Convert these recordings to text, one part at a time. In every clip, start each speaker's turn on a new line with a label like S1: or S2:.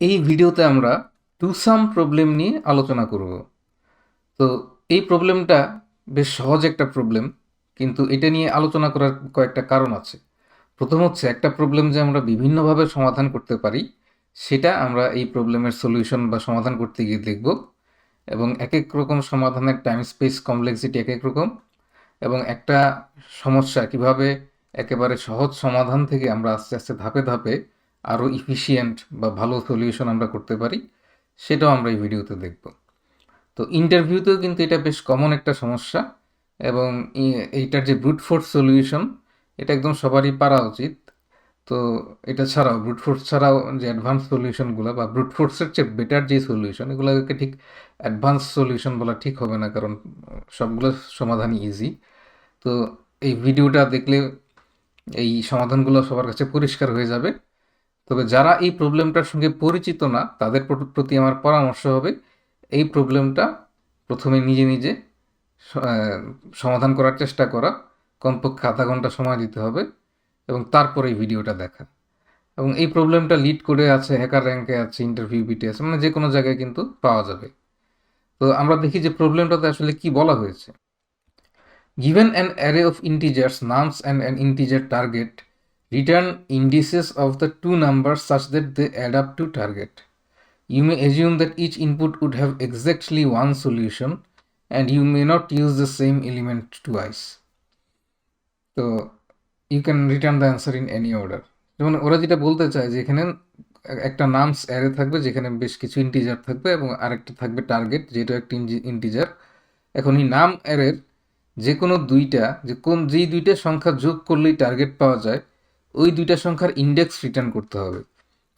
S1: এই ভিডিওতে আমরা টু সাম প্রবলেম নিয়ে আলোচনা করব। তো এই প্রবলেমটা বেশ সহজ একটা প্রবলেম, কিন্তু এটা নিয়ে আলোচনা করার কয়েকটা কারণ আছে। প্রথম হচ্ছে, একটা প্রবলেম যে আমরা বিভিন্নভাবে সমাধান করতে পারি সেটা আমরা এই প্রবলেমের সলিউশন বা সমাধান করতে গিয়ে দেখব। এবং এক এক রকম সমাধানের টাইম স্পেস কমপ্লেক্সিটি এক এক রকম, এবং একটা সমস্যা কিভাবে একেবারে সহজ সমাধান থেকে আমরা আস্তে আস্তে ধাপে ধাপে আরও ইফিশিয়েন্ট বা ভালো সলিউশন আমরা করতে পারি, সেটাও আমরা এই ভিডিওতে দেখব। তো ইন্টারভিউতেও কিন্তু এটা বেশ কমন একটা সমস্যা, এবং এইটার যে ব্রুট ফোর্স সলিউশন, এটা একদম সবারই পারা উচিত। তো এটা ছাড়াও, ব্রুট ফোর্স ছাড়াও যে অ্যাডভান্স সলিউশনগুলো বা ব্রুট ফোর্সের চেয়ে বেটার যে সলিউশন, এগুলোকে ঠিক অ্যাডভান্স সলিউশন বলা ঠিক হবে না, কারণ সবগুলো সমাধানই ইজি। তো এই ভিডিওটা দেখলে এই সমাধানগুলো সবার কাছে পরিষ্কার হয়ে যাবে। তবে যারা এই প্রবলেমটার সঙ্গে পরিচিত না, তাদের প্রতি আমার পরামর্শ হবে এই প্রবলেমটা প্রথমে নিজে নিজে সমাধান করার চেষ্টা করা, কমপক্ষে আধা ঘন্টা সময় দিতে হবে, এবং তারপরে এই ভিডিওটা দেখা। এবং এই প্রবলেমটা লিড করে আছে, হ্যাকার র্যাঙ্কে আছে, ইন্টারভিউ বিটিএস, মানে যে কোনো জায়গায় কিন্তু পাওয়া যাবে। তো আমরা দেখি যে প্রবলেমটাতে আসলে কি বলা হয়েছে। Given an array of integers nums and an integer target, return indices of the two numbers such that they add up to target. You may assume that each input would have exactly one solution, and you may not use the same element twice. So you can return the answer in any order. যেমন ওরা যেটা বলতে চায় যে এখানে একটা nums array থাকবে যেখানে বেশ কিছু ইন্টিজার থাকবে, এবং আরেকটা থাকবে টার্গেট যেটা একটা ইন্টিজার। এখন এই নাম অ্যারের যে কোনো দুইটা, যেই দুইটা সংখ্যা যোগ করলেই টার্গেট পাওয়া যায়, ওই দুইটা সংখ্যার ইন্ডেক্স রিটার্ন করতে হবে।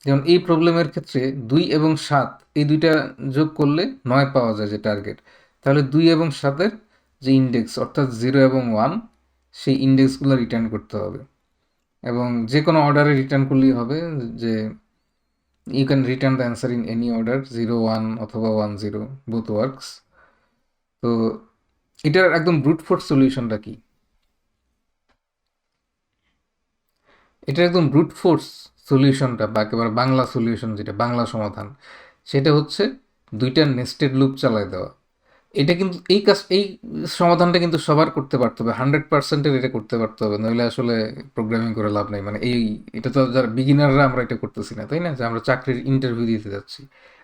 S1: যেমন এই প্রবলেমের ক্ষেত্রে 2 এবং 7, এই দুইটা যোগ করলে 9 পাওয়া যায় যে টার্গেট। তাহলে 2 এবং 7-এর যে ইন্ডেক্স, অর্থাৎ 0 এবং 1, সেই ইন্ডেক্সগুলো রিটার্ন করতে হবে। এবং যে কোনো অর্ডারে রিটার্ন করলেই হবে, যে you can return the answer in any order, 0 1 অথবা 1 0, বোথ ওয়ার্কস। তো এটার একদম ব্রুট ফোর্স সলিউশনটা কি? এটার একদম ব্রুট ফোর্স সলিউশনটা বা একেবারে বাংলা সলিউশন, যেটা বাংলা সমাধান, সেটা হচ্ছে দুইটা নেস্টেড লুপ চালায় দেওয়া। এটা কিন্তু এই সমাধানটা কিন্তু সবার করতে পারতে হবে, 100%-এর এটা করতে পারতে হবে, নইলে আসলে প্রোগ্রামিং করে লাভ নেই। মানে এটা তো যারা বিগিনাররা আমরা এটা করতেছি না, তাই না? যে আমরা চাকরির ইন্টারভিউ দিতে যাচ্ছি,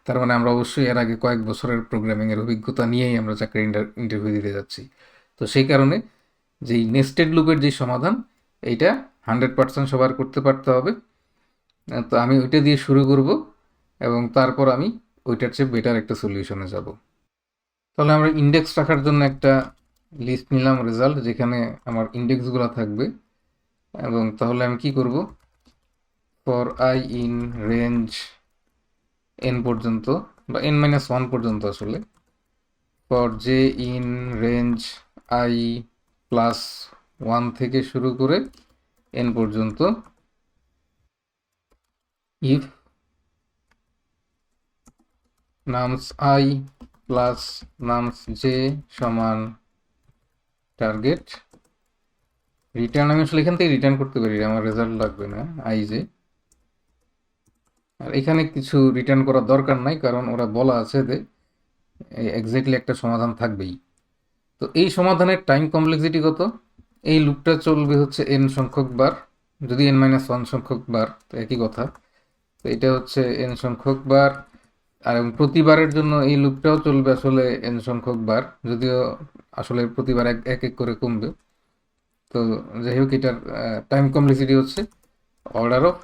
S1: তার মানে আমরা অবশ্যই এর আগে কয়েক বছরের প্রোগ্রামিংয়ের অভিজ্ঞতা নিয়েই আমরা চাকরির ইন্টারভিউ দিতে যাচ্ছি। তো সেই কারণে যেই নেস্টেড লুপের যে সমাধান, এইটা 100% সবার করতে পারতে হবে। তো আমি ওইটা দিয়ে শুরু করব, এবং তারপর আমি ওইটার চেয়ে বেটার একটা সলিউশনে যাব। তাহলে আমরা ইন্ডেক্স রাখার জন্য একটা লিস্ট নিলাম, রেজাল্ট, যেখানে আমার ইন্ডেক্সগুলো থাকবে। এবং তাহলে আমি কি করব, for I in range N পর্যন্ত, বা n-1 পর্যন্ত আসলে, for J in range I plus 1 থেকে শুরু করে এন পর্যন্ত, if nums I plus nums J সমান টার্গেট, রিটার্ন আমি আসলে এখান থেকে রিটার্ন করতে পারি, আমার রেজাল্ট লাগবে না আই জে। আর এখানে কিছু রিটার্ন করার দরকার নাই, কারণ ওরা বলা আছে যে এক্স্যাক্টলি একটা সমাধান থাকবেই। তো এই সমাধানের টাইম কমপ্লেক্সিটি কত? এই লুপটা চলবে হচ্ছে এন সংখ্যক বার, যদি n-1 সংখ্যক বার, তো একই কথা। তো এটা হচ্ছে এন সংখ্যক বার, আর এবং প্রতিবারের জন্য এই লুপটাও চলবে আসলে এন সংখ্যক বার, যদিও আসলে প্রতিবার এক এক এক করে কমবে। তো যাই হোক, এটার টাইম কমপ্লেক্সিটি হচ্ছে অর্ডার অফ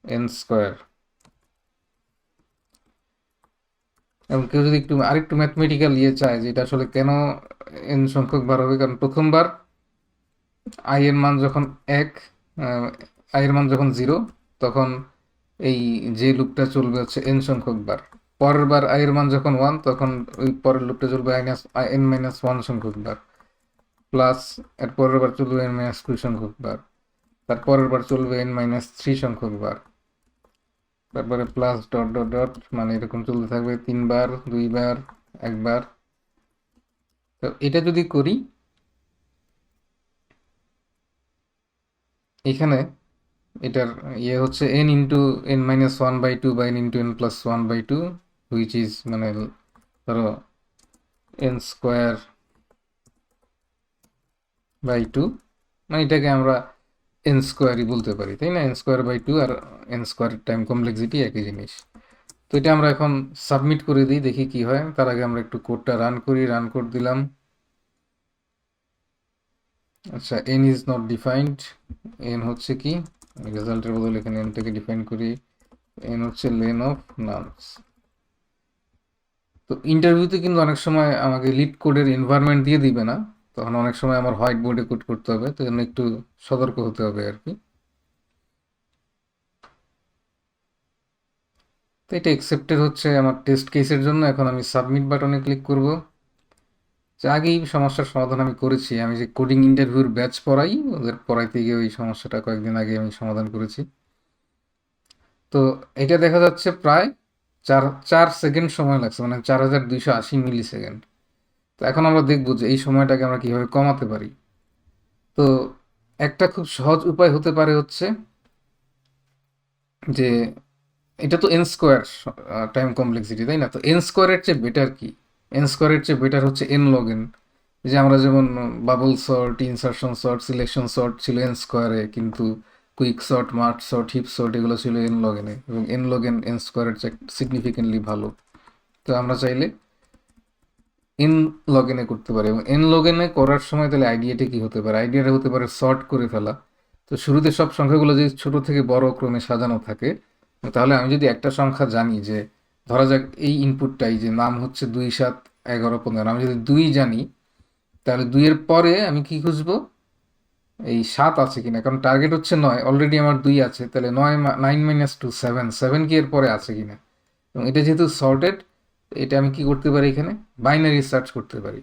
S1: এন স্কোয়ার। এবং কেউ যদি আরেকটু ম্যাথমেটিক্যাল চায় যে এটা আসলে কেন এন সংখ্যক বার হবে, কারণ প্রথমবার আই এর মান যখন 1, আই এর মান যখন 0, তখন এই যে লুপটা চলবে হচ্ছে এন সংখ্যক বার। পরের বার আই এর মান যখন 1, তখন ওই পরের লুপটা চলবে n-1 সংখ্যক বার, প্লাস এর পরের বার চলবে n-2 সংখ্যক বার, তারপরের বার চলবে n-3 সংখ্যক বার, তারপরে প্লাস ডট ডট ডট, মানে এরকম চলতে থাকবে 3 বার, 2 বার, 1 বার। তো এটা যদি করি, এখানে এটার ইয়ে হচ্ছে n ইন্টু n-1/2 বা n into n+1/2, which is মানে ধরো n²/2, মানে এটাকে আমরা n² বলতে পারি, তাই না? n²/2 আর n² টাইম কমপ্লেক্সিটি একই জিনিস। তো এটা আমরা এখন সাবমিট করে দিই, দেখি কি হয়। তার আগে আমরা একটু কোডটা রান করি, রান কোড দিলাম। আচ্ছা, n is not defined. n হচ্ছে কি, রেজাল্টের বদলে এখানে nটাকে ডিফাইন করি। n হচ্ছে লেন অফ নামস। তো ইন্টারভিউতে কিন্তু অনেক সময় আমাকে লিড কোডের এনভায়রনমেন্ট দিয়ে দিবে না, তখন অনেক সময় আমার হোয়াইট বোর্ডে কোড করতে হবে, তো জন্য একটু সতর্ক হতে হবে আর কি। তো এটা অ্যাকসেপ্টেড হচ্ছে আমার টেস্ট কেসের জন্য। এখন আমি সাবমিট বাটনে ক্লিক করব। যে আগেই সমস্যার সমাধান আমি করেছি, আমি যে কোডিং ইন্টারভিউর ব্যাচ পড়াই, ওদের পড়াইতে গিয়ে ওই সমস্যাটা কয়েকদিন আগে আমি সমাধান করেছি। তো এটা দেখা যাচ্ছে প্রায় চার 4 সেকেন্ড সময় লাগছে, মানে 4280 মিলি সেকেন্ড। তো এখন আমরা দেখবো যে এই সময়টাকে আমরা কিভাবে কমাতে পারি। তো একটা খুব সহজ উপায় হতে পারে হচ্ছে যে, এটা তো n² টাইম কমপ্লেক্সিটি, তাই না? তো n² চেয়ে বেটার কি? n² চেয়ে বেটার হচ্ছে n log n। যে আমরা যেমন bubble sort, insertion sort, selection sort ছিল n², কিন্তু quick sort, merge sort, heap sort এগুলো ছিল n log n এবং n log n n² চেয়ে সিগনিফিকেন্টলি ভালো। তো আমরা চাইলে n log n করতে পারি, এবং n log n করার সময় তাহলে আইডিয়াটা কি হতে পারে? আইডিয়াটা হতে পারে সর্ট করে ফেলা। তো শুরুতে সব সংখ্যাগুলো যদি ছোট থেকে বড় ক্রমে সাজানো থাকে, তাহলে আমি যদি একটা সংখ্যা জানি, যে ধরা যাক এই ইনপুটটাই যে নাম হচ্ছে 2, 7, 11, 15, আমি যদি 2 জানি, তাহলে 2-এর পরে আমি কি খুঁজবো? এই 7 আছে কিনা, কারণ টার্গেট হচ্ছে 9, অলরেডি আমার 2 আছে, তাহলে 9 - 2 7, 7 কি এর পরে আছে কিনা। এবং এটা যেহেতু সর্টেড, এটা আমি কি করতে পারি, এখানে বাইনারি সার্চ করতে পারি।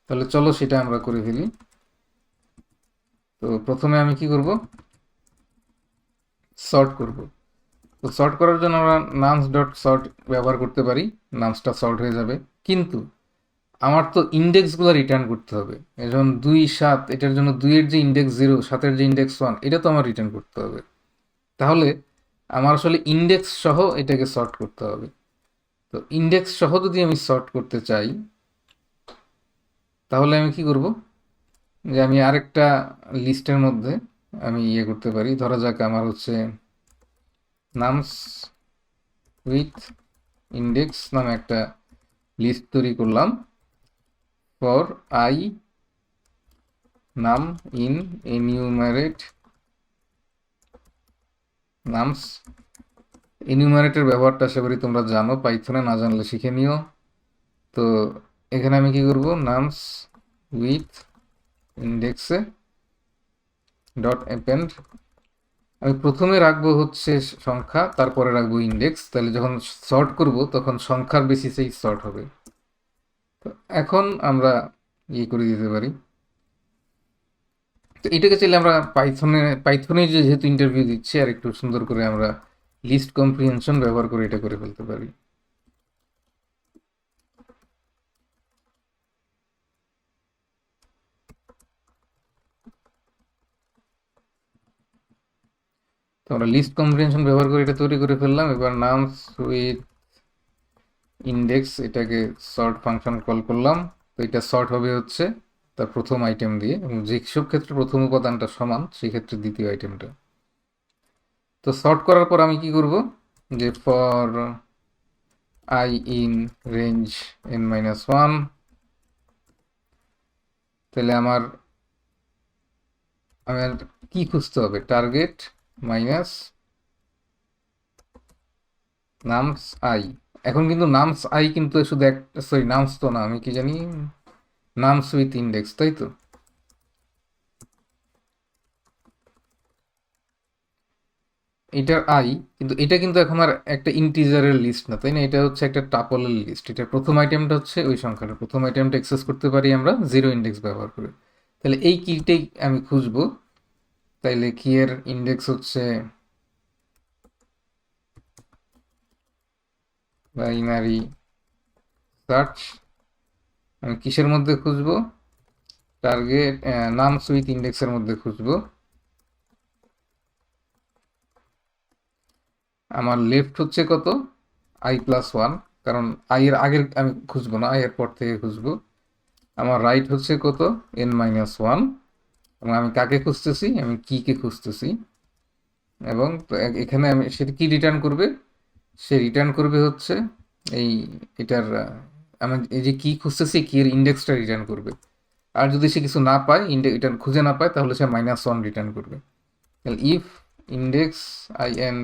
S1: তাহলে চলো সেটা আমরা করে ফেলি। তো প্রথমে আমি কি করব, সর্ট করব। তো সর্ট করার জন্য আমরা নামস ডট সর্ট ব্যবহার করতে পারি, নামসটা সর্ট হয়ে যাবে। কিন্তু আমার তো ইন্ডেক্সগুলো রিটার্ন করতে হবে। যেমন 2, 7, এটার জন্য 2-এর যে ইন্ডেক্স 0, 7-এর যে ইন্ডেক্স 1, এটা তো আমার রিটার্ন করতে হবে। তাহলে আমার আসলে ইন্ডেক্স সহ এটাকে সর্ট করতে হবে। তো ইন্ডেক্স সহ যদি আমি সর্ট করতে চাই, তাহলে আমি কি করব, যে আমি আরেকটা লিস্টের মধ্যে আমি ইয়ে করতে পারি। ধরা যাক আমার হচ্ছে নামস উইথ ইন্ডেক্স নামে একটা লিস্ট তৈরি করলাম ফর আই নাম ইন এনিউমারেট নামস। এনিউমারেটের ব্যবহারটা আশা করি তোমরা জানো, পাইথনে না জানলে শিখে নিও। তো এখানে আমি কি করব, নামস উইথ ইন্ডেক্সে ডট অ্যাপেন্ড। আমি প্রথমে রাখবো হচ্ছে সংখ্যা, তারপরে রাখবো ইন্ডেক্স, তাহলে যখন সর্ট করব তখন সংখ্যার বেসিসেই সর্ট হবে। তো এখন আমরা ইয়ে করে দিতে পারি। তো এটাকে চাইলে আমরা পাইথনে যেহেতু ইন্টারভিউ দিচ্ছি, আর একটু সুন্দর করে আমরা লিস্ট কম্প্রিহেনশন ব্যবহার করে এটা করে ফেলতে পারি। তো আমরা লিস্ট কম্প্রিহেনশন ব্যবহার করে এটা তৈরি করে ফেললাম। এবার নামস উইথ ইন্ডেক্স, এটাকে সর্ট ফাংশন কল করলাম। তো এটা সর্ট হবে হচ্ছে তার প্রথম আইটেম দিয়ে, এবং যেসব ক্ষেত্রে প্রথম উপাদানটা সমান সেই ক্ষেত্রে দ্বিতীয় আইটেমটা। তো সর্ট করার পর আমি কি করব, যে for I in range n-1, তাহলে আমার কি খুঁজতে হবে, টার্গেট মাইনাস নামস আই। এখন কিন্তু নামস আই কিন্তু শুধু একটা, সরি নামস তো না, আমি কি জানি, নামস উইথ ইন্ডেক্স, তাই তো? এটার আই, কিন্তু এটা কিন্তু এখন আর একটা ইন্টিজারের লিস্ট না, তাই না? এটা হচ্ছে একটা টাপলের লিস্ট। এটা প্রথম আইটেমটা হচ্ছে ওই সংখ্যাটা, প্রথম আইটেমটা অ্যাক্সেস করতে পারি আমরা জিরো ইন্ডেক্স ব্যবহার করে। তাহলে এই কিটাই আমি খুঁজবো। তাইলে কি এর ইন্ডেক্স হচ্ছে বাইনারি সার্চ। আমি কিসের মধ্যে খুঁজবো, টার্গেট নামস উইথ ইন্ডেক্সের মধ্যে খুঁজবো। আমার লেফট হচ্ছে কত, i+1, কারণ i এর আগের আমি খুঁজবো না, i এর পর থেকে খুঁজবো। আমার রাইট হচ্ছে কত, n-1, এবং আমি কাকে খুঁজতেছি, আমি কে খুঁজতেছি। এবং এখানে আমি সেটা কি রিটার্ন করবে, সে রিটার্ন করবে হচ্ছে এই এটার আমি এই যে কি খুঁজতেছি কি এর ইন্ডেক্সটা রিটার্ন করবে। আর যদি সে কিছু না পায়, এটা খুঁজে না পায়, তাহলে সে -1 রিটার্ন করবে। তাহলে if index in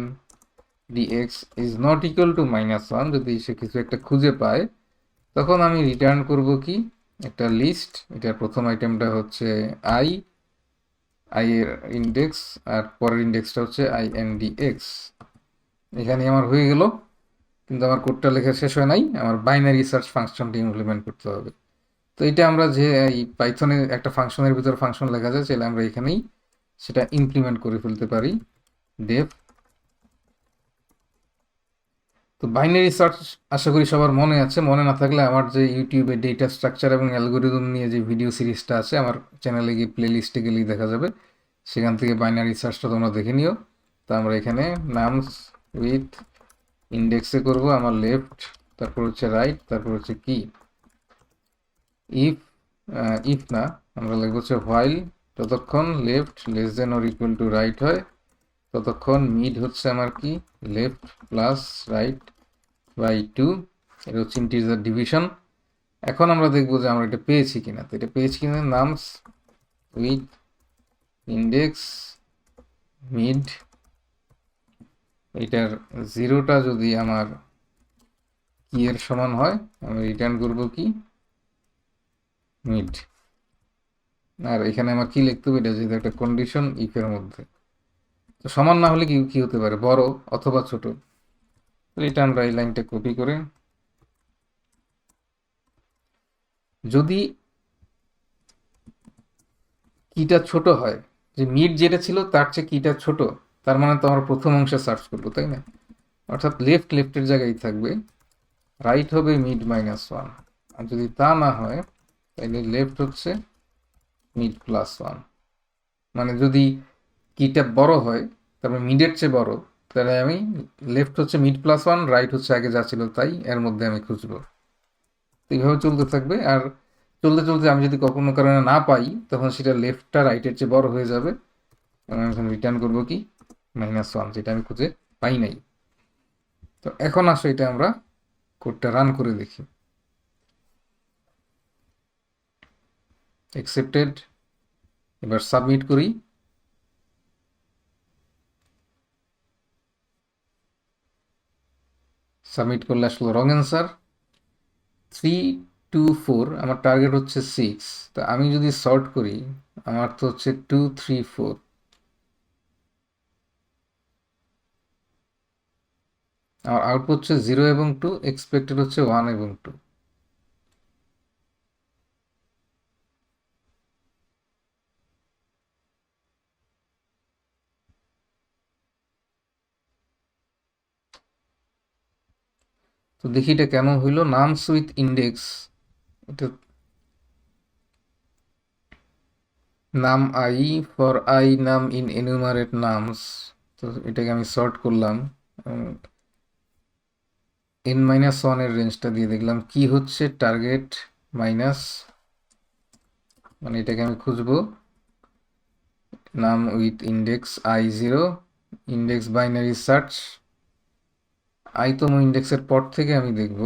S1: dx is not equal two -1, যদি সে কিছু একটা খুঁজে পায়, তখন আমি রিটার্ন করব কি, একটা লিস্ট। এটার প্রথম আইটেমটা হচ্ছে i এর ইন্ডেক্স, আর পরের ইন্ডেক্সটা হচ্ছে indx। এখানে আমার হয়ে গেল, কিন্তু আমার কোডটা লেখা শেষ হয় নাই, আমার বাইনারি সার্চ ফাংশনটি ইমপ্লিমেন্ট করতে হবে। তো এটা আমরা যে এই পাইথনে একটা ফাংশনের ভিতর ফাংশন লেখা যায়, চাইলে আমরা এখানেই সেটা ইমপ্লিমেন্ট করে ফেলতে পারি, ডেভ। তো বাইনারি সার্চ আশা করি সবার মনে আছে। মনে না থাকলে আমার যে ইউটিউবে ডেটা স্ট্রাকচার এবং অ্যালগোরিদম নিয়ে যে ভিডিও সিরিজটা আছে, আমার চ্যানেলে গিয়ে প্লে লিস্টে গেলেই দেখা যাবে, সেখান থেকে বাইনারি সার্চটা তোমরা দেখে নিও। তো আমরা এখানে নামস উইথ ইন্ডেক্সে করব, আমার লেফট, তারপর হচ্ছে রাইট, তারপর হচ্ছে কি। ইফ ইফ না, আমরা লিখব হচ্ছে হোয়াইল, যতক্ষণ left less than or equal to right হয়, ততক্ষণ মিড হচ্ছে আমার কি, লেফট প্লাস রাইট বাই 2। এটা হচ্ছে ইন্টিজার ডিভিশন। এখন আমরা দেখবো যে আমরা এটা পেয়েছি কিনা। তো এটা পেয়েছি কিনা, নামস উইথ ইন্ডেক্স মিড, এটার 0টা যদি আমার কি এর সমান হয়, আমি রিটার্ন করব কি, মিড। আর এখানে আমার কি লিখতে হবে, এটা যেহেতু একটা কন্ডিশন ইফের মধ্যে, তো সমান না হলে কি কি হতে পারে, বড় অথবা ছোট। তো এটা আমরা এই লাইনটা কপি করে, যদি কিটা ছোট হয়, যে মিড যেটা ছিল তার চেয়ে কিটা ছোট, তার মানে তো আমরা প্রথম অংশে সার্চ করবো, তাই না? অর্থাৎ লেফটের জায়গায় থাকবে, রাইট হবে mid-1। আর যদি তা না হয়, তাহলে লেফট হচ্ছে mid+1। মানে যদি কিটা বড় হয়, তারপরে মিডের চেয়ে বড়, তাহলে আমি লেফট হচ্ছে mid+1, রাইট হচ্ছে আগে যা ছিল তাই, এর মধ্যে আমি খুঁজবো। এইভাবে চলতে থাকবে। আর চলতে চলতে আমি যদি কখনো কারণে না পাই, তখন সেটা লেফটটা রাইটের চেয়ে বড় হয়ে যাবে, এবং আমি রিটার্ন করবো কি, -1, যেটা আমি খুঁজে পাই নাই। তো এখন আসো এটা আমরা কোডটা রান করে দেখি। অ্যাকসেপ্টেড, এবার সাবমিট করি। সাবমিট করলে আসলো রং অ্যান্সার 3, 2, 4। আমার টার্গেট হচ্ছে 6। তা আমি যদি সর্ট করি, আমার তো হচ্ছে 2, 3, 4। আমার আউটপুট হচ্ছে 0 এবং 2, এক্সপেক্টেড হচ্ছে 1 এবং 2। তো দেখি এটা কেন হইলো, নামস উইথ ইন্ডেক্স, এটা নাম আই ফর আই নাম ইন এনুমারেট নামস। তো এটাকে আমি সর্ট করলাম, n-1 এর রেঞ্জটা দিয়ে দেখলাম কি হচ্ছে টার্গেট মাইনাস, মানে এটাকে আমি খুঁজবো নাম with index i0, index binary search, তম ইন্ডেক্সের পর থেকে আমি দেখব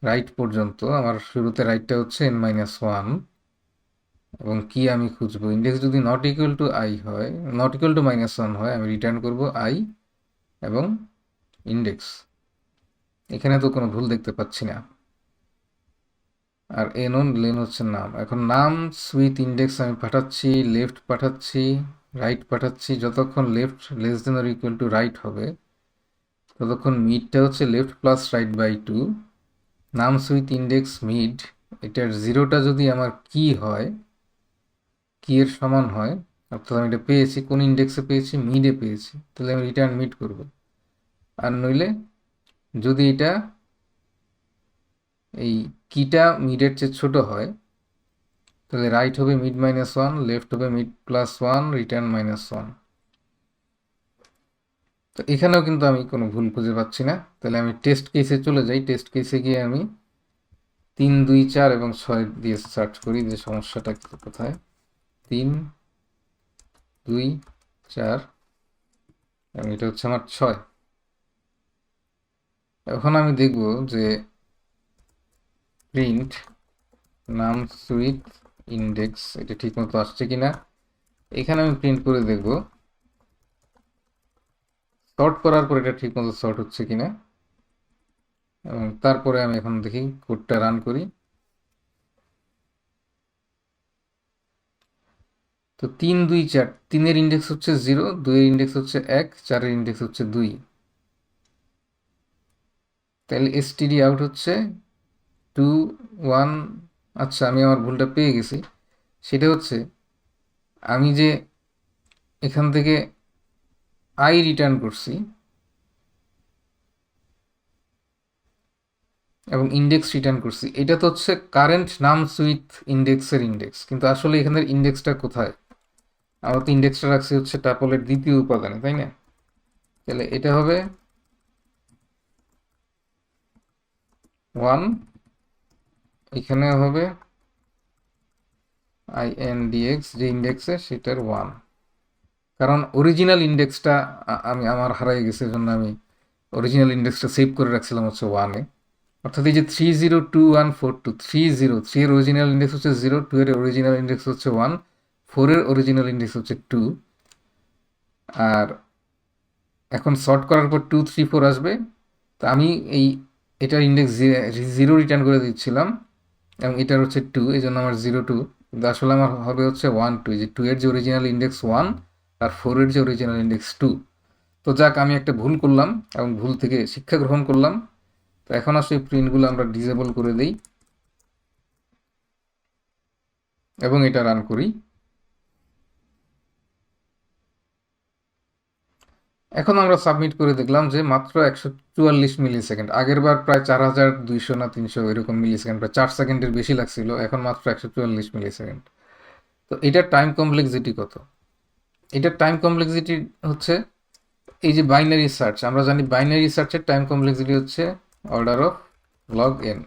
S1: রাইট পর্যন্ত। আমার শুরুতে রাইটটা হচ্ছে n-1, এবং কি আমি খুঁজবো, ইন্ডেক্স যদি নট ইকুয়াল টু i হয়, নট ইকুয়াল টু -1 হয়, আমি রিটার্ন করব i এবং ইন্ডেক্স। এখানে তো কোনো ভুল দেখতে পাচ্ছি না। আর এনন লেন হচ্ছে নাম। এখন নাম উইথ ইন্ডেক্স আমি পাঠাচ্ছি, লেফট পাঠাচ্ছি, রাইট পাঠাচ্ছি। যতক্ষণ left less than or equal to right হবে, ততক্ষণ মিডটা হচ্ছে লেফট প্লাস রাইট বাই 2। নাম উইথ ইন্ডেক্স মিড, এটার 0টা যদি আমার কি হয়, কি এর সমান হয়, অর্থাৎ আমি এটা পেয়েছি কোন ইন্ডেক্সে পেয়েছি, মিডে পেয়েছি, তাহলে আমি রিটার্ন মিড করব। আর নইলে যদি এটা এই কিটা মিডের চেয়ে ছোট হয়, তাহলে রাইট হবে mid-1, লেফট হবে mid+1, রিটার্ন -1। তো এখানেও কিন্তু আমি কোনো ভুল খুঁজে পাচ্ছি না। তাহলে আমি টেস্ট কেসে চলে যাই। টেস্ট কেসে গিয়ে আমি 3, 2, 4 এবং 6 দিয়ে সার্চ করি যে সমস্যাটা কোথায়। 3, 2, 4 এবং এটা হচ্ছে আমার 6। এখন আমি দেখব যে প্রিন্ট নাম সুইট ইন্ডেক্স এটা ঠিক মতো আসছে কিনা। এখানে আমি প্রিন্ট করে দেখব সর্ট করার পর এটা ঠিক মতো সর্ট হচ্ছে কিনা, এবং তারপরে আমি এখন দেখি কোডটা রান করি। তো 3, 2, 4, 3-এর ইন্ডেক্স হচ্ছে 0, 2-এর ইন্ডেক্স হচ্ছে 1, 4-এর ইন্ডেক্স হচ্ছে 2। তাহলে এসটিডি আউট হচ্ছে 2, 1। আচ্ছা, আমি আমার ভুলটা পেয়ে গেছি। সেটা হচ্ছে আমি যে এখান থেকে আই রিটার্ন করছি এবং ইন্ডেক্স রিটার্ন করছি, এটা তো হচ্ছে কারেন্ট নাম সুইট ইন্ডেক্সের ইন্ডেক্স, কিন্তু আসলে এখানের ইন্ডেক্সটা কোথায়? আমরা তো ইন্ডেক্সটা রাখছি হচ্ছে টাপলের দ্বিতীয় উপাদানে, তাই না? তাহলে এটা হবে 1, এখানে হবে INDX যে ইন্ডেক্সে সেটার 1, কারণ অরিজিনাল ইন্ডেক্সটা আমার হারাই গেছে, জন্য আমি অরিজিনাল ইন্ডেক্সটা সেভ করে রাখছিলাম হচ্ছে 1-এ। অর্থাৎ এই যে 302142, 3 এর অরিজিনাল ইন্ডেক্স হচ্ছে 0, 2 এর অরিজিনাল ইন্ডেক্স হচ্ছে 1, 4 এর অরিজিনাল ইন্ডেক্স হচ্ছে 2। আর এখন সর্ট করার পর 2, 3, 4 আসবে। তো আমি এটার ইন্ডেক্স 0 রিটার্ন করে দিচ্ছিলাম এবং এটার হচ্ছে 2, এই জন্য আমার 0, 2, কিন্তু আসলে আমার হবে হচ্ছে 1, 2। যে 2 এর যে অরিজিনাল ইন্ডেক্স 1 আর 4 এর যে অরিজিনাল ইন্ডেক্স 2। তো যাক, আমি একটা ভুল করলাম এবং ভুল থেকে শিক্ষা গ্রহণ করলাম। তো এখন আসলে প্রিন্টগুলো আমরা ডিসেবল করে দেই এবং এটা রান করি। এখন আমরা সাবমিট করে দেখলাম যে মাত্র 144 মিলি সেকেন্ড। আগের বার প্রায় 4200 না 300 এরকম মিলি সেকেন্ড, প্রায় 4 সেকেন্ডের বেশি লাগছিল, এখন মাত্র 144 মিলি সেকেন্ড। তো এটার টাইম কমপ্লেক্সিটি কত? এটার টাইম কমপ্লেক্সিটি হচ্ছে এই যে বাইনারি সার্চ, আমরা জানি বাইনারি সার্চের টাইম কমপ্লেক্সিটি হচ্ছে অর্ডার অফ লগ এন।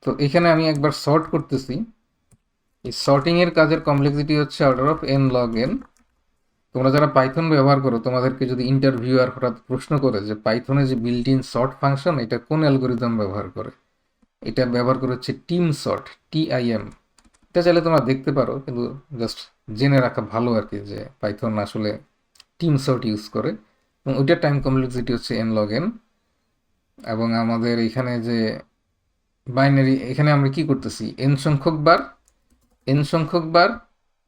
S1: তো এখানে আমি একবার সর্ট করতেছি, এই সর্টিং এর কাজের কমপ্লেক্সিটি হচ্ছে order of N log N. তোমরা যারা পাইথন ব্যবহার করো, তোমাদেরকে যদি ইন্টারভিউয়ার হঠাৎ প্রশ্ন করে যে পাইথনে যে বিল্ট ইন সর্ট ফাংশন এটা কোন অ্যালগোরিদম ব্যবহার করে, এটা ব্যবহার করে হচ্ছে টিম সর্ট, TIM। এটা চাইলে তোমরা দেখতে পারো, কিন্তু জাস্ট জেনে রাখা ভালো আর কি যে পাইথন আসলে টিম সর্ট ইউজ করে, এবং ওইটার টাইম কমপ্লেক্সিটি হচ্ছে এন লগ এন। এবং আমাদের এখানে যে বাইনারি, এখানে আমরা কি করতেছি, এন সংখ্যক বার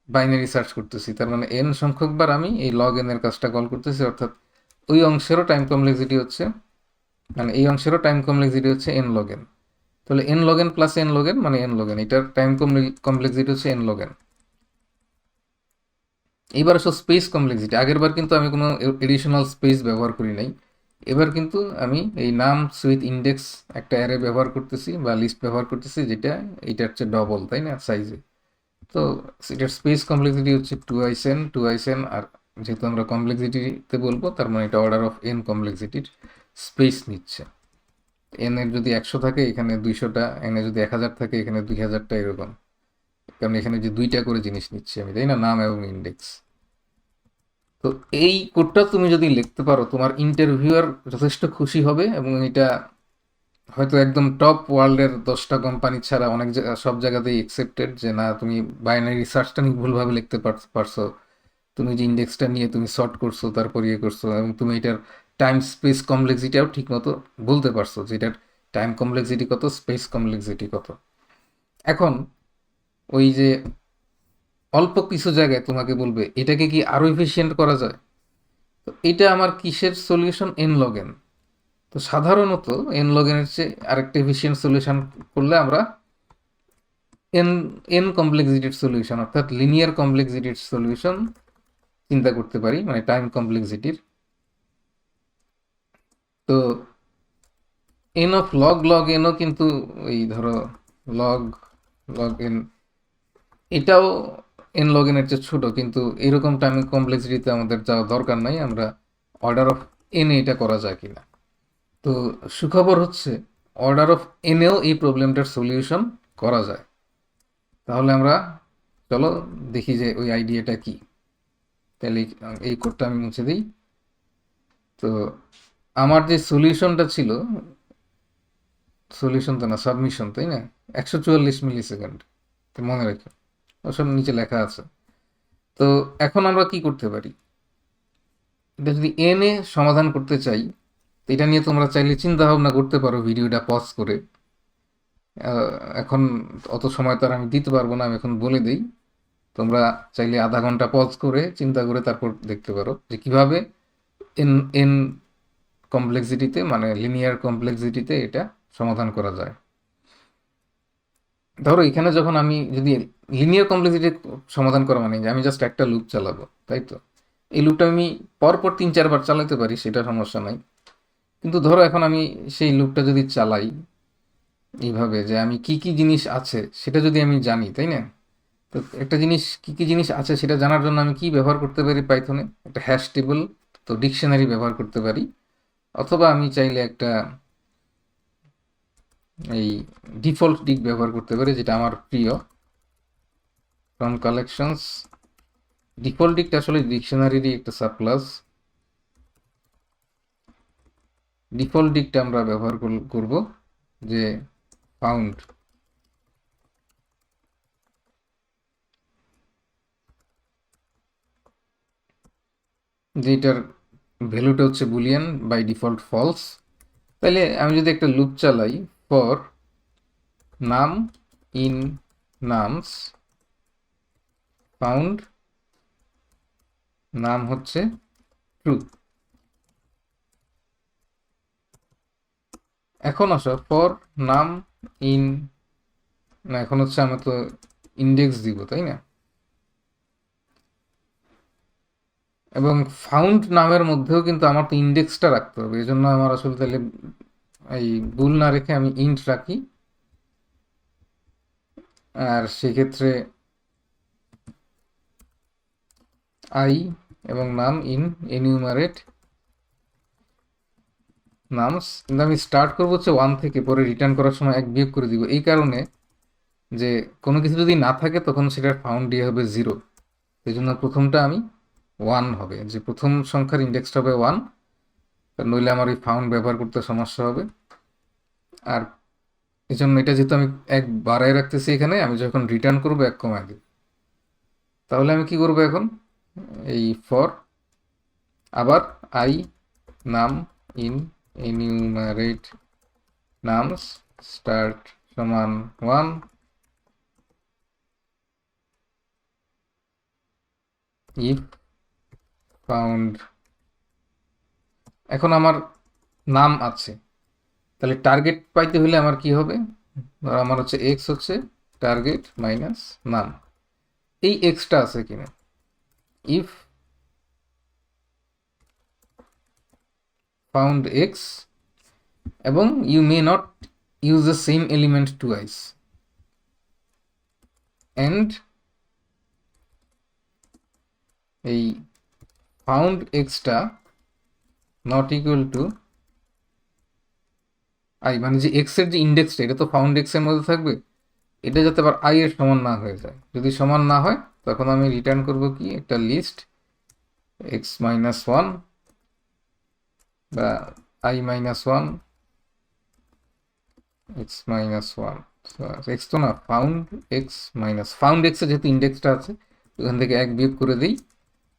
S1: বাইনারি সার্চ করতেছি, তার মানে এন সংখ্যক বার আমি এই লগ এন এর কাজটা কল করতেছি, অর্থাৎ ওই অংশেরও টাইম কমপ্লেক্সিটি হচ্ছে, মানে এই অংশেরও টাইম কমপ্লেক্সিটি হচ্ছে এন লগ এন। তাহলে N log N plus N log N মানে এন লগ এন, এটার টাইম কমপ্লেক্সিটি হচ্ছে এন লগ এন। এবার আসলে স্পেস কমপ্লেক্সিটি, আগের বার কিন্তু আমি কোনো এডিশনাল স্পেস ব্যবহার করি নাই। এবার কিন্তু আমি এই নাম সুইথ ইন্ডেক্স একটা অ্যারে ব্যবহার করতেছি বা লিস্ট ব্যবহার করতেছি, যেটা এইটা হচ্ছে ডবল, তাই না, সাইজে। তো এটার স্পেস কমপ্লেক্সিটি হচ্ছে 2 আর যেহেতু আমরা কমপ্লেক্সিটিতে বলবো, তার মানে এটা অর্ডার অফ এন কমপ্লেক্সিটির স্পেস নিচ্ছে। এন এর যদি 100 থাকে এখানে 200টা, এন এর যদি 1000 থাকে এখানে 2000টা, এরকম। কারণ এখানে যে 2টা করে জিনিস নিচ্ছি আমি, তাই না, নাম এবং ইন্ডেক্স। তো এই কোডটা তুমি যদি লিখতে পারো, তোমার ইন্টারভিউয়ার যথেষ্ট খুশি হবে, এবং এটা হয়তো একদম টপ ওয়ার্ল্ডের 10টা কোম্পানি ছাড়া অনেক সব জায়গাতেই একসেপ্টেড, যে না তুমি বাইনারি সার্চটা নিয়ে ভুলভাবে লিখতে পারছো, তুমি যে ইন্ডেক্সটা নিয়ে তুমি সর্ট করছো তারপর ইয়ে করছো, এবং তুমি এটার টাইম স্পেস কমপ্লেক্সিটিও ঠিক মতো বলতে পারছো যে এটার টাইম কমপ্লেক্সিটি কত, স্পেস কমপ্লেক্সিটি কত। এখন ওই যে অল্প কিছু জায়গায় তোমাকে বলবে এটাকে কি আরো এফিসিয়েন্ট করা যায়, তো এটা আমার কিসের সলিউশন, এন লগ এন। তো সাধারণত এন লগ এর চেয়ে আরেকটা এফিসিয়েন্ট সলিউশন করলে আমরা এন এন কমপ্লেক্সিটির সলিউশন, অর্থাৎ লিনিয়ার কমপ্লেক্সিটির সলিউশন চিন্তা করতে পারি, মানে টাইম কমপ্লেক্সিটির। তো এন অফ লগ এনও কিন্তু এই ধরো লগ লগ এন, এটাও এন লগ এন এর চেয়ে ছোট, কিন্তু এরকম টাইম কমপ্লেক্সিটিতে আমাদের যাওয়া দরকার নাই, আমরা অর্ডার অফ এন এটা করা যায় কিনা। তো সুখবর হচ্ছে অর্ডার অফ এনেও এই প্রবলেমটার সলিউশন করা যায়। তাহলে আমরা চলো দেখি যে ওই আইডিয়াটা কি। তাহলে এই কোডটা আমি মুছে দিই। তো আমার যে সলিউশনটা ছিল, সলিউশন তো না, সাবমিশন, তাই না, 144 মিলি সেকেন্ড, তো মনে রাখো ওসব নিচে লেখা আছে। তো এখন আমরা কি করতে পারি, এটা যদি এন এ সমাধান করতে চাই, তো এটা নিয়ে তোমরা চাইলে চিন্তা ভাবনা করতে পারো ভিডিওটা পজ করে। এখন অত সময় তো আর আমি দিতে পারবো না, আমি এখন বলে দিই। তোমরা চাইলে আধা ঘন্টা পজ করে চিন্তা করে তারপর দেখতে পারো যে কিভাবে এন এন কমপ্লেক্সিটিতে, মানে লিনিয়ার কমপ্লেক্সিটিতে এটা সমাধান করা যায়। ধরো এখানে যখন আমি যদি লিনিয়ার কমপ্লেক্সিটি সমাধান করা মানে আমি জাস্ট একটা লুপ চালাবো, তাই তো এই লুপটা আমি পরপর 3-4 বার চালাতে পারি, সেটা সমস্যা নাই। কিন্তু ধরো এখন আমি সেই লুপটা যদি চালাই এইভাবে যে আমি কি কি জিনিস আছে সেটা যদি আমি জানি, তাই না, তো একটা জিনিস কি কি জিনিস আছে সেটা জানার জন্য আমি কি ব্যবহার করতে পারি পাইথনে, একটা হ্যাশ টেবিল, তো ডিকশনারি ব্যবহার করতে পারি। অথবা আমি চাইলে একটা এই ডিফল্ট ডিক ব্যবহার করতে পারি, যেটা আমার প্রিয়, ফ্রম কালেকশনস। ডিফল্ট ডিকটা আসলে ডিকশনারিরই একটা সাবক্লাস। ডিফল্ট ডিকটা আমরা ব্যবহার করব যে ফাউন্ড, যেটার ভ্যালুটা হচ্ছে বুলিয়ান, বাই ডিফল্ট ফলস। তাহলে আমি যদি একটা লুপ চালাই ফর নাম ইন নামস ফাউন্ড, নাম হচ্ছে ট্রু। এখন আসো ফর নাম ইন, না এখন হচ্ছে আমরা তো ইন্ডেক্স দিব, তাই না, এবং ফাউন্ড নামের মধ্যেও কিন্তু আমার তো ইন্ডেক্সটা রাখতে হবে, এই জন্য আমার আসলে তাহলে এই বুল না রেখে আমি ইন্ট রাখি। আর সেক্ষেত্রে আই এবং নাম ইন এনিউমারেট নামস, কিন্তু আমি স্টার্ট করবো হচ্ছে 1 থেকে, পরে রিটার্ন করার সময় 1 বিয়োগ করে দিব, এই কারণে যে কোনো কিছু যদি না থাকে তখন সেটার ফাউন্ড দিয়ে হবে 0। এই জন্য প্রথমটা আমি 1 হবে, যে প্রথম সংখ্যার ইন্ডেক্সটা হবে 1, নইলে আমার ওই ফাউন্ড ব্যবহার করতে সমস্যা হবে। আর এই জন্য এটা যেহেতু আমি 1 বাড়ায় রাখতেছি এখানে, আমি যখন রিটার্ন করবো 1 কমায় দিব। তাহলে আমি কি করবো এখন, এই ফর আবার আই নাম ইন এনিউমারেট নামস স্টার্ট সমান 1, ইফ ফাউন্ড। এখন আমার নাম আছে, তাহলে টার্গেট পাইতে হলে আমার কি হবে, ধর আমার হচ্ছে এক্স হচ্ছে টার্গেট মাইনাস নাম, এই এক্সটা আছে কিনা, ইফ ফাউন্ড এক্স, এবং you may not use the same element twice, and এই ফাউন্ড এক্সটা নট ইকুয়াল টু আই, মানে যে এক্স এর যে ইন্ডেক্সটা এটা তো ফাউন্ড এক্স এর মধ্যে থাকবে, এটা যাতে আবার আই এর সমান না হয়ে যায়। যদি সমান না হয় তখন আমি রিটার্ন করব কি, একটা লিস্ট এক্স মাইনাস ওয়ান বা I minus one, x minus one, x তো না, ফাউন্ড এক্স মাইনাস, ফাউন্ড এক্সে যেহেতু ইন্ডেক্সটা আছে ওখান থেকে 1 বিয়োগ করে দিই,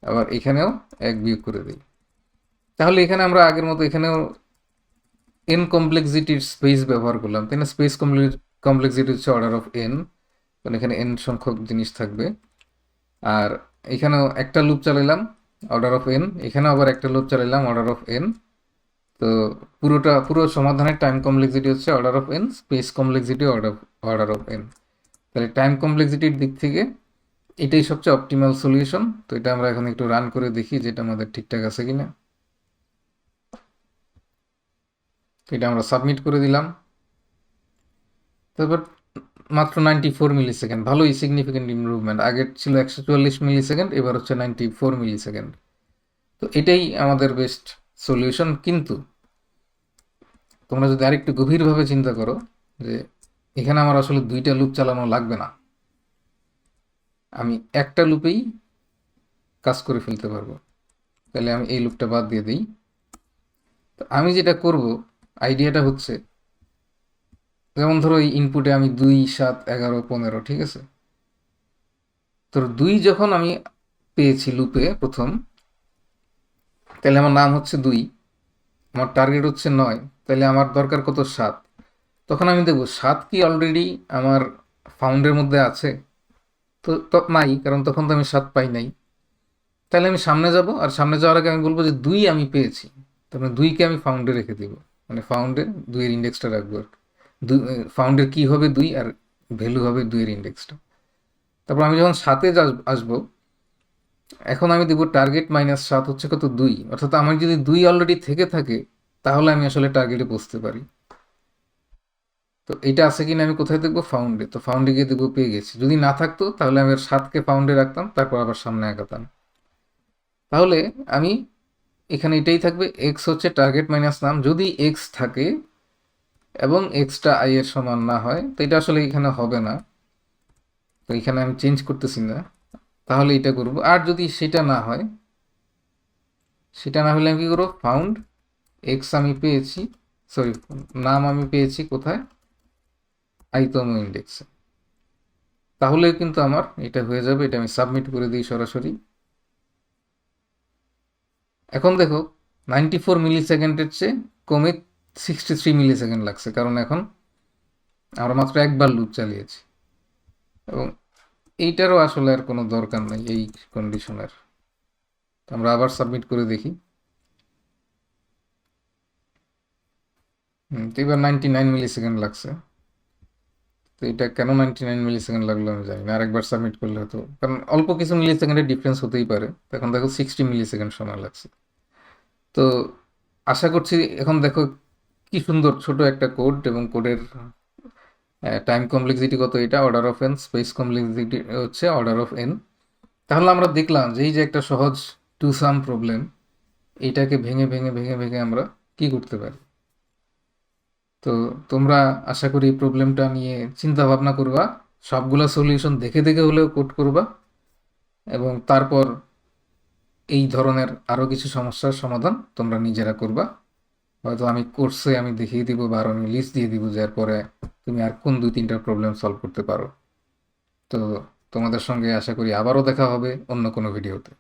S1: আবার এখানেও 1 বিয়োগ করে দিই। তাহলে এখানে আমরা আগের মতো এখানেও এন কমপ্লেক্সিটির স্পেস ব্যবহার করলাম, তাই না, স্পেস কমপ্লেক্সিটি হচ্ছে অর্ডার অফ এন, কারণ এখানে এন সংখ্যক জিনিস থাকবে। আর এখানেও একটা লুপ চালাইলাম অর্ডার অফ এন, এখানেও আবার একটা লুপ চালাইলাম অর্ডার অফ এন। তো পুরো সমাধানের টাইম কমপ্লেক্সিটি হচ্ছে order of N, space complexity order of N. তাহলে টাইম কমপ্লেক্সিটির দিক থেকে এটাই সবচেয়ে অপটিমাল সলিউশন। তো এটা আমরা এখন একটু রান করে দেখি যেটা আমাদের ঠিকঠাক আছে কিনা। এটা আমরা সাবমিট করে দিলাম। তারপর মাত্র 94 মিলি সেকেন্ড, ভালোই সিগনিফিকেন্ট ইমপ্রুভমেন্ট। আগের ছিল 144 মিলি সেকেন্ড, এবার হচ্ছে 94 মিলি সেকেন্ড। তো এটাই আমাদের বেস্ট সলিউশন। কিন্তু তোমরা যদি আরেকটু গভীরভাবে চিন্তা করো যে এখানে আমার আসলে দুইটা লুপ চালানো লাগবে না, আমি একটা লুপেই কাজ করে ফেলতে পারবো, তাহলে আমি এই লুপটা বাদ দিয়ে দিই। তো আমি যেটা করব, আইডিয়াটা হচ্ছে, যেমন ধরো এই ইনপুটে আমি 2, 7, 11, 15, ঠিক আছে? তো 2 যখন আমি পেয়েছি লুপে প্রথম, তাহলে আমার নাম হচ্ছে 2, আমার টার্গেট হচ্ছে 9, তাহলে আমার দরকার কত? 7। তখন আমি দেখব 7 কি অলরেডি আমার ফাউন্ডের মধ্যে আছে? তো নাই, কারণ তখন তো আমি 7 পাই নাই। তাহলে আমি সামনে যাব, আর সামনে যাওয়ার আগে আমি বলবো যে 2 আমি পেয়েছি, তার মানে 2কে আমি ফাউন্ডে রেখে দিব, মানে ফাউন্ডে 2 এর ইন্ডেক্সটা রাখবো আর কি। ফাউন্ডের কি হবে? 2, আর ভ্যালু হবে 2 এর ইন্ডেক্সটা। তারপর আমি যখন 7-এ আসবো, এখন আমি দেবো টার্গেট মাইনাস 7 হচ্ছে কত? 2। অর্থাৎ আমার যদি 2 অলরেডি থেকে থাকে, তাহলে আমি আসলে টার্গেটে পৌঁছতে পারি। তো এটা আছে কিনা আমি কোথায় দেখবো? ফাউন্ডে। তো ফাউন্ডে গিয়ে দেখবো পেয়ে গেছি। যদি না থাকতো তাহলে আমি আর 7কে ফাউন্ডে রাখতাম, তারপর আবার সামনে আগাতাম। তাহলে আমি এখানে এটাই থাকবে, এক্স হচ্ছে টার্গেট মাইনাস নাম। যদি এক্স থাকে এবং এক্সটা আই এর সমান না হয়, তো এটা আসলে এখানে হবে না, তো এখানে আমি চেঞ্জ করতেছি না, তাহলে এটা করব। আর যদি সেটা না হয়, সেটা না হলে আমি কি করবো? ফাউন্ড এক্স আমি পেয়েছি, সরি, নাম আমি পেয়েছি কোথায়? আইতম ইন্ডেক্সে। তাহলে কিন্তু আমার এটা হয়ে যাবে। এটা আমি সাবমিট করে দিই সরাসরি। এখন দেখো 94 মিলি সেকেন্ডের চেয়ে কমে 63 মিলি সেকেন্ড লাগছে, কারণ এখন আমরা মাত্র একবার লুপ চালিয়েছি। এবং এইটারও আসলে আর কোনো দরকার নেই এই কন্ডিশনের। আমরা আবার সাবমিট করে দেখি। তো এবার 99 মিলি সেকেন্ড লাগছে। তো এটা কেন 99 মিলি সেকেন্ড লাগলো আমি জানি না, আরেকবার সাবমিট করলে হতো, কারণ অল্প কিছু মিলি সেকেন্ডের ডিফারেন্স হতেই পারে। এখন দেখো 60 মিলি সেকেন্ড সময় লাগছে। তো আশা করছি এখন দেখো কি সুন্দর ছোট একটা কোড, এবং কোডের টাইম কমপ্লেক্সিটি কত? এটা order of N, space complexity হচ্ছে অর্ডার অফ এন। তাহলে আমরা দেখলাম যে এই যে একটা সহজ টু সাম প্রবলেম, এইটাকে ভেঙে ভেঙে ভেঙে ভেঙে আমরা কি করতে পারি। তো তোমরা আশা করি এই প্রবলেমটা নিয়ে চিন্তা ভাবনা করবা, সবগুলা সলিউশন দেখে দেখে হলেও কোড করবা, এবং তারপর এই ধরনের আরও কিছু সমস্যার সমাধান তোমরা নিজেরা করবা। হয়তো আমি কোর্সে আমি দেখিয়ে দিব, বা আরও আমি লিস্ট দিয়ে দিব, যার পরে তুমি আর কোন 2-3টা প্রবলেম সলভ করতে পারো। তো তোমাদের সঙ্গে আশা করি আবারও দেখা হবে অন্য কোনো ভিডিওতে।